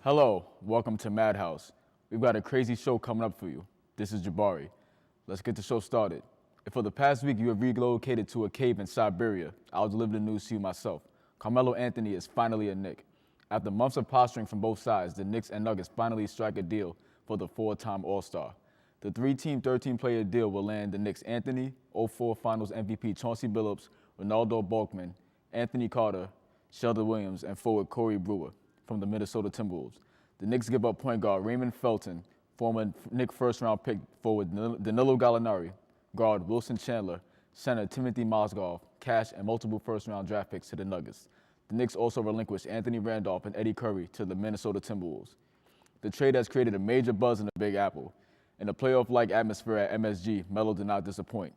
Hello, welcome to Madhouse. We've got a crazy show coming up for you. This is Jabari. Let's get the show started. If for the past week you have relocated to a cave in Siberia, I'll deliver the news to you myself. Carmelo Anthony is finally a Knick. After months of posturing from both sides, the Knicks and Nuggets finally strike a deal for the four-time All-Star. The three-team, 13-player deal will land the Knicks Anthony, 04 Finals MVP Chauncey Billups, Ronaldo Balkman, Anthony Carter, Sheldon Williams, and forward Corey Brewer from the Minnesota Timberwolves. The Knicks give up point guard Raymond Felton, former Knicks first-round pick forward Danilo Gallinari, guard Wilson Chandler, center Timothy Mozgov, cash, and multiple first-round draft picks to the Nuggets. The Knicks also relinquished Anthony Randolph and Eddie Curry to the Minnesota Timberwolves. The trade has created a major buzz in the Big Apple. In a playoff-like atmosphere at MSG, Melo did not disappoint.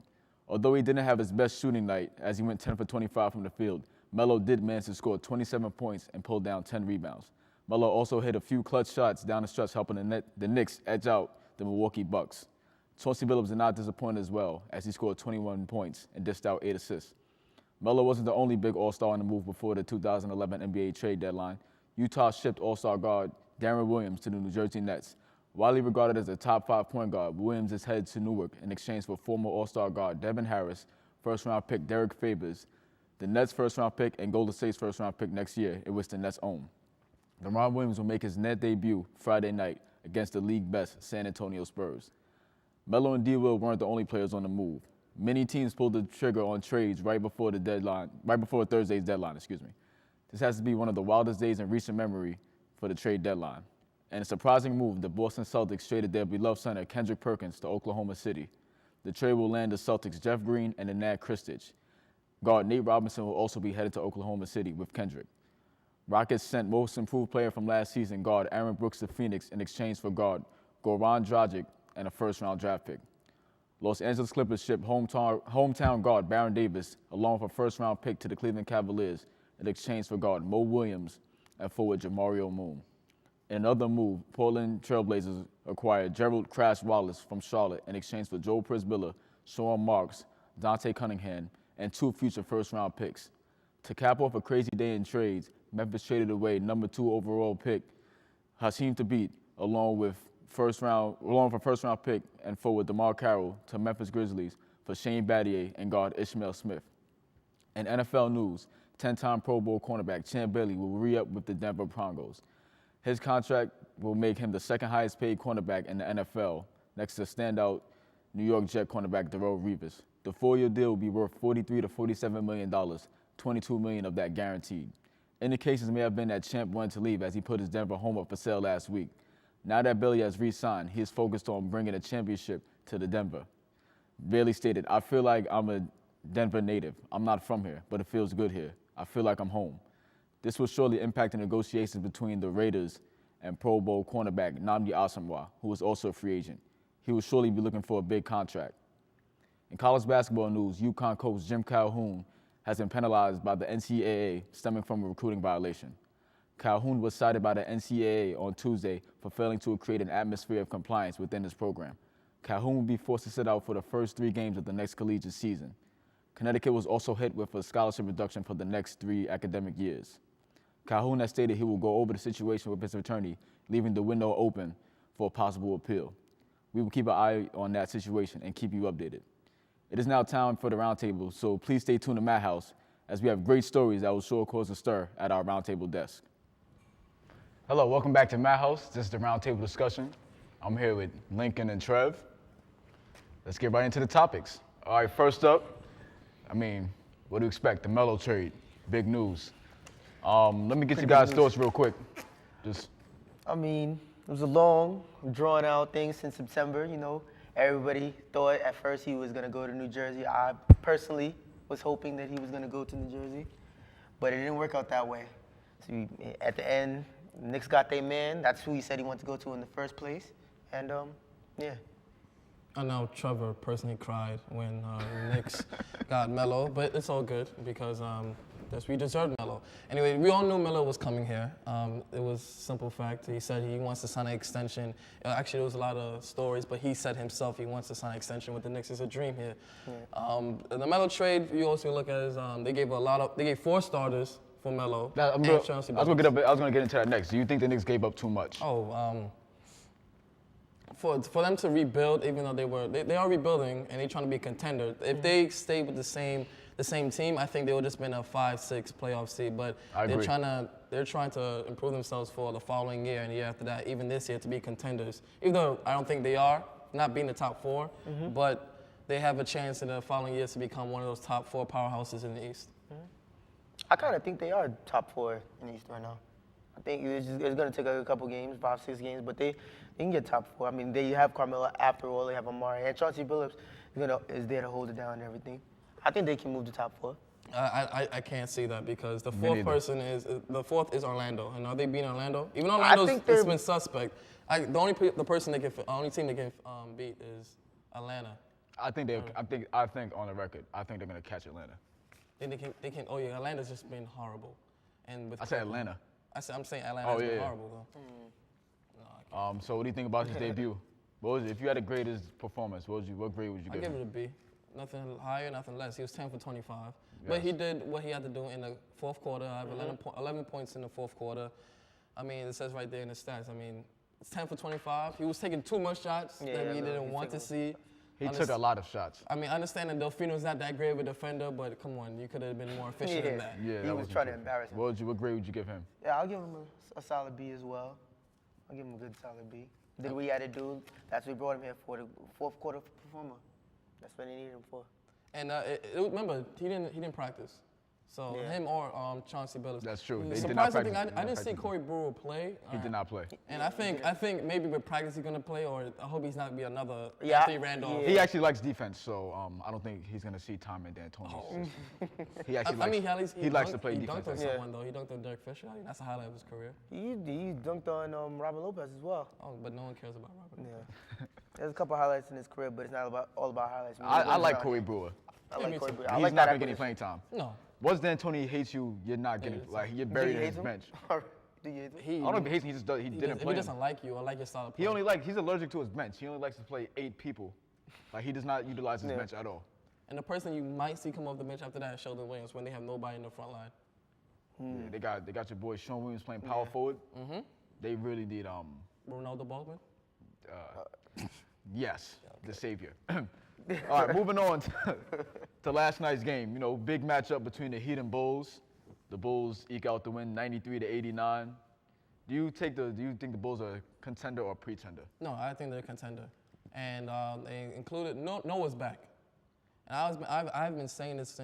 Although he didn't have his best shooting night as he went 10 for 25 from the field, Melo did manage to score 27 points and pull down 10 rebounds. Melo also hit a few clutch shots down the stretch, helping the Knicks edge out the Milwaukee Bucks. Chauncey Billups did not disappoint as well, as he scored 21 points and dished out 8 assists. Melo wasn't the only big All-Star on the move before the 2011 NBA trade deadline. Utah shipped All-Star guard Darren Williams to the New Jersey Nets. Widely regarded as a top 5 point guard, Williams is headed to Newark in exchange for former All-Star guard Devin Harris, first-round pick Derek Favors, the Nets' first-round pick, and Golden State's first-round pick next year, in which the Nets own. DeMar Williams will make his net debut Friday night against the league-best San Antonio Spurs. Melo and D-Will weren't the only players on the move. Many teams pulled the trigger on trades right before Thursday's deadline. This has to be one of the wildest days in recent memory for the trade deadline. In a surprising move, the Boston Celtics traded their beloved center Kendrick Perkins to Oklahoma City. The trade will land the Celtics' Jeff Green and Nenad Krstić. Guard Nate Robinson will also be headed to Oklahoma City with Kendrick. Rockets sent most improved player from last season guard Aaron Brooks to Phoenix in exchange for guard Goran Dragic and a first-round draft pick. Los Angeles Clippers shipped hometown guard Baron Davis along with a first-round pick to the Cleveland Cavaliers in exchange for guard Mo Williams and forward Jamario Moon. In another move, Portland Trailblazers acquired Gerald Crash Wallace from Charlotte in exchange for Joe Prisbilla, Sean Marks, Dante Cunningham, and 2 future first-round picks. To cap off a crazy day in trades, Memphis traded away number 2 overall pick Hasheem Thabeet along with a first-round pick and forward DeMar Carroll to Memphis Grizzlies for Shane Battier and guard Ishmael Smith. In NFL news, 10-time Pro Bowl cornerback Champ Bailey will re-up with the Denver Broncos. His contract will make him the second highest paid cornerback in the NFL, next to standout New York Jet cornerback Darrelle Revis. The 4-year deal will be worth $43 to $47 million, $22 million of that guaranteed. Indications may have been that Champ wanted to leave as he put his Denver home up for sale last week. Now that Bailey has re-signed, he is focused on bringing a championship to the Denver. Bailey stated, "I feel like I'm a Denver native. I'm not from here, but it feels good here. I feel like I'm home." This will surely impact the negotiations between the Raiders and Pro Bowl cornerback Nnamdi Asomugha, who is also a free agent. He will surely be looking for a big contract. In college basketball news, UConn coach Jim Calhoun has been penalized by the NCAA stemming from a recruiting violation. Calhoun was cited by the NCAA on Tuesday for failing to create an atmosphere of compliance within his program. Calhoun will be forced to sit out for the first 3 games of the next collegiate season. Connecticut was also hit with a scholarship reduction for the next 3 academic years. Calhoun has stated he will go over the situation with his attorney, leaving the window open for a possible appeal. We will keep an eye on that situation and keep you updated. It is now time for the roundtable, so please stay tuned to Madhouse as we have great stories that will sure cause a stir at our roundtable desk. Hello, welcome back to Madhouse. This is the roundtable discussion. I'm here with Lincoln and Trev. Let's get right into the topics. All right, first up, what do you expect? The Melo trade, big news. Let me get you guys' thoughts real quick. It was a long, drawn-out thing since September, Everybody thought at first he was going to go to New Jersey. I personally was hoping that he was going to go to New Jersey, but it didn't work out that way. So at the end, Knicks got their man. That's who he said he wanted to go to in the first place. And, yeah. I know Trevor personally cried when Knicks got Melo, but it's all good because we deserved Melo. Anyway, we all knew Melo was coming here. It was a simple fact. He said he wants to sign an extension. Actually, there was a lot of stories, but he said himself he wants to sign an extension with the Knicks. It's a dream here. Yeah. The Melo trade, you also look at is they gave 4 starters for Melo. I was gonna get into that next. Do you think the Knicks gave up too much? For them to rebuild, even though they are rebuilding and they're trying to be a contender. If they stay with the same team, I think they would just been a 5-6 playoff seed. But they're trying to improve themselves for the following year and the year after that, even this year to be contenders. Even though I don't think they are, not being the top 4, but they have a chance in the following years to become one of those top 4 powerhouses in the East. I kind of think they are top 4 in the East right now. I think it's going to take a couple games, 5-6 games, but they can get top 4. I mean, they have Carmelo after all, they have Amari, and Chauncey Billups is there to hold it down and everything. I think they can move to top 4. I can't see that because the fourth is Orlando, and are they beating Orlando? Even Orlando's it's been suspect. The only team they can beat is Atlanta. I think on the record, I think they're gonna catch Atlanta. They can. Oh yeah, Atlanta's just been horrible, and with I said Atlanta. I'm saying Atlanta's been horrible though. So what do you think about his debut? If you had a greatest performance, what grade would you give him? I'd give it a B. Nothing higher, nothing less. He was 10 for 25. Yes. But he did what he had to do in the fourth quarter. I have 11 points in the fourth quarter. I mean, it says right there in the stats. I mean, it's 10 for 25. He was taking too much shots that we didn't want to see. He took a lot of shots. I mean, I understand that Delfino's not that great of a defender, but come on, you could have been more efficient than that. Yeah, he was trying to embarrass him. What grade would you give him? Yeah, I'll give him a solid B as well. I'll give him a good solid B. Did what he had to do. That's what we brought him here for, the fourth quarter performer. That's what they needed him for. And remember, he didn't practice. So him or Chauncey Billups. That's true. I didn't see Corey Brewer play. He did not play. And I think maybe with practice he's gonna play, or I hope he's not gonna be another Anthony Randolph. He actually likes defense, so I don't think he's gonna see time in D'Antoni's. He actually he likes to play defense. He dunked on someone though. He dunked on Derek Fisher. I think that's the highlight of his career. He dunked on Robin Lopez as well. Oh, but no one cares about Robin. Yeah. There's a couple highlights in his career, but it's not all about highlights. I like Corey Brewer. I like Corey Brewer. He's not gonna get any playing time. No. Once D'Antoni hates you, you're not getting you're buried in his bench. Do you hate him? I don't know if he hates him. He didn't play. He doesn't like you or like your style of play. He's allergic to his bench. He only likes to play 8 people. He does not utilize his bench at all. And the person you might see come off the bench after that is Sheldon Williams when they have nobody in the front line. Yeah, they got your boy Sean Williams playing power forward. Mm-hmm. They really need Ronaldo Baldwin. Yes, the savior. All right, moving on to last night's game. You know, big matchup between the Heat and Bulls. The Bulls eke out the win, 93-89. Do you think the Bulls are a contender or a pretender? No, I think they're a contender, and they included Noah's back. And I've been saying this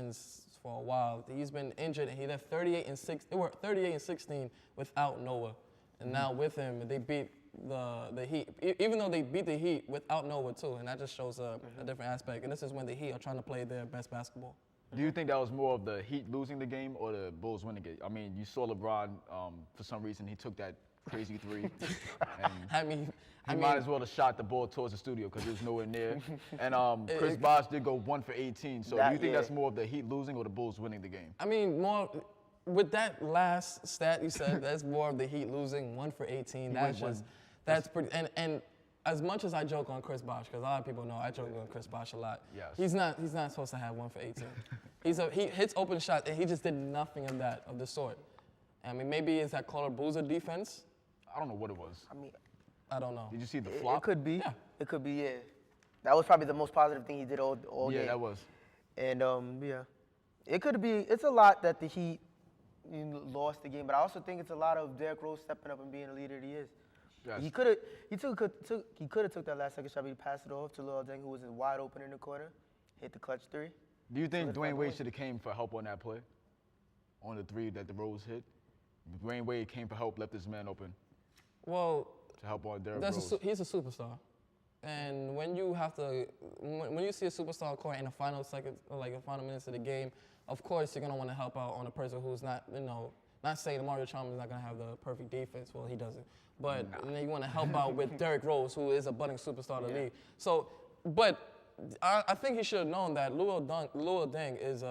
for a while. He's been injured, and he left 38 and 6. They were 38 and 16 without Noah, and now with him, they beat the Heat, even though they beat the Heat without Noah too, and that just shows a different aspect. And this is when the Heat are trying to play their best basketball. Do you think that was more of the Heat losing the game or the Bulls winning it? I mean, you saw LeBron, for some reason, he took that crazy 3. And he might as well have shot the ball towards the studio because it was nowhere near. And Chris Bosh did go 1 for 18. So do you think that's more of the Heat losing or the Bulls winning the game? I mean, more with that last stat you said, that's more of the Heat losing 1 for 18. That's pretty. And as much as I joke on Chris Bosh, because a lot of people know I joke on Chris Bosh a lot. Yes. He's not supposed to have 1 for 18. He hits open shots and he just did nothing of the sort. I mean, maybe it's that Carter Boozer defense. I don't know what it was. I don't know. Did you see the flop? It could be. Yeah. It could be. Yeah. That was probably the most positive thing he did all game. Yeah, that was. And it could be. It's a lot that the Heat lost the game, but I also think it's a lot of Derrick Rose stepping up and being the leader that he is. Yes. He could have took that last second shot, but he passed it off to Lil Deng, who was wide open in the corner, hit the clutch 3. Do you think Dwayne Wade should have came for help on that play, on the 3 that the Rose hit? Dwayne Wade came for help, left his man open. Well, to help on Derrick Rose. He's a superstar, and when you see a superstar on court in the final seconds, like the final minutes of the game, of course you're gonna want to help out on a person who's not, not saying Mario Chalmers is not gonna have the perfect defense. Well, he doesn't. But you want to help out with Derrick Rose, who is a budding superstar of the league. So But I think he should have known that Luol Deng is